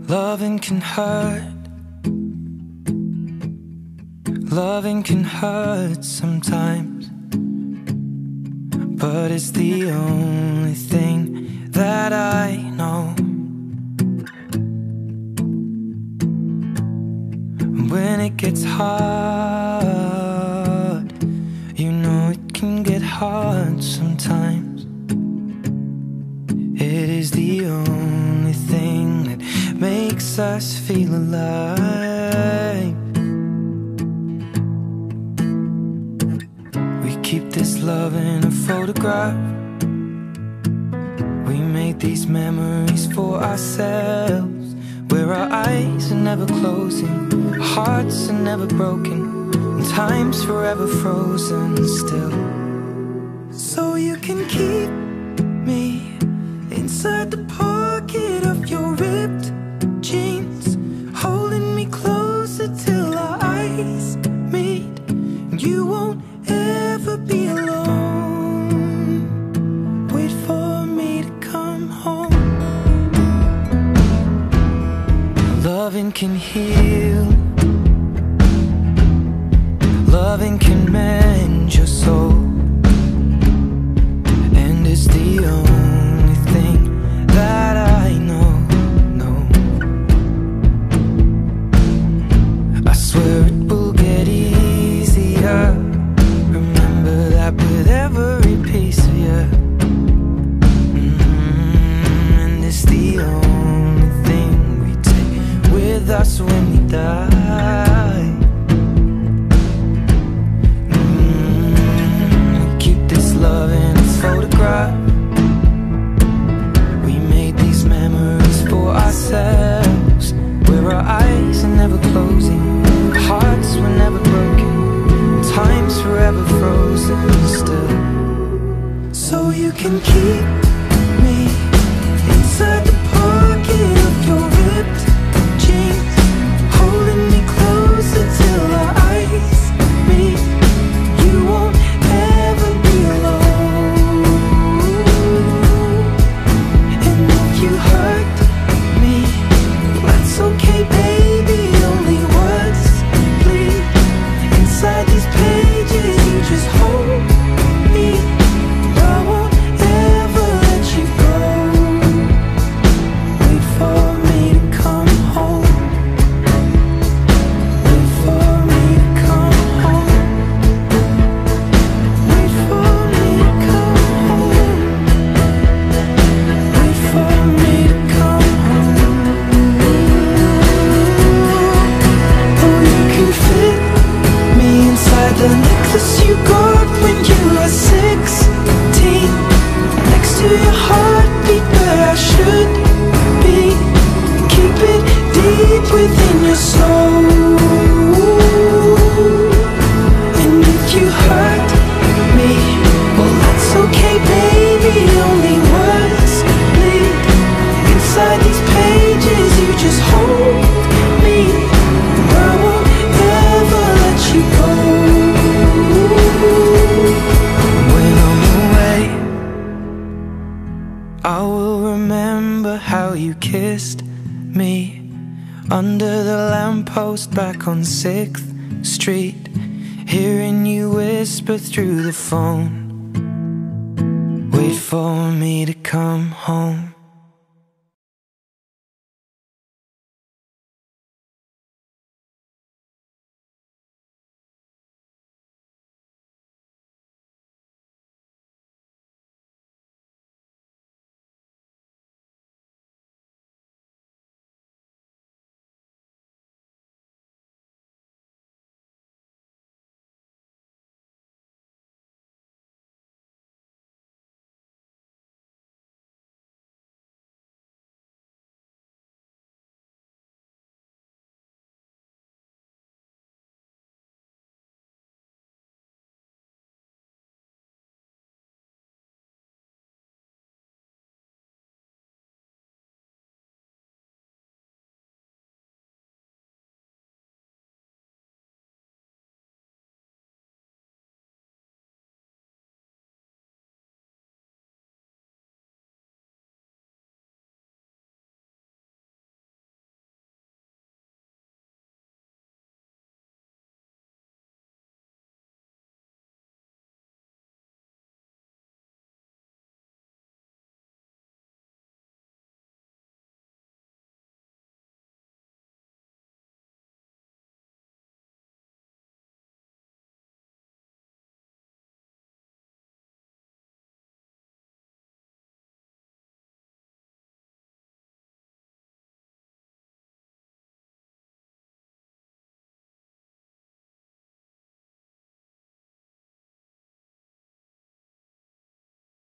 Loving can hurt. Loving can hurt sometimes, but it's the only thing that I know. When it gets hard, you know it can get hard sometimes. It is the only thing that makes us feel alive. We keep this love in a photograph. We made these memories for ourselves, where our eyes are never closing, our hearts are never broken, and time's forever frozen still. So you can keep me inside the pocket of your ripped jeans, holding me closer till our eyes meet. You won't ever be alone. Wait for me to come home. Loving can heal. Loving can mend your soul, and it's the only thing that I know. I swear it will get easier. Remember that with every piece of you. And it's the only thing we take with us when we die. We keep this love in a photograph. We made these memories for ourselves, where our eyes are never closing, our hearts were never broken, time's forever frozen still. So you can keep me inside the pocket of your ripped jeans, holding me closer till our eyes meet. You won't ever be alone. And if you hurt me, that's okay, baby. Only words bleed inside these pages. You just hold me. I won't ever let you go. Wait for me to come home. Wait for me to come home. Wait for me to come home. Wait for me to come home. Oh, you can fit me inside the necklace you got when you were 16, next to your heartbeat where I should be. Keep it deep within your soul. And if you hurt me, well, that's okay, baby. Only words bleed inside these pages. You just hold me. I won't ever let you go. When I'm away, I will remember how you kissed me under the lamppost back on 6th Street, hearing you whisper through the phone. Wait for me to come home.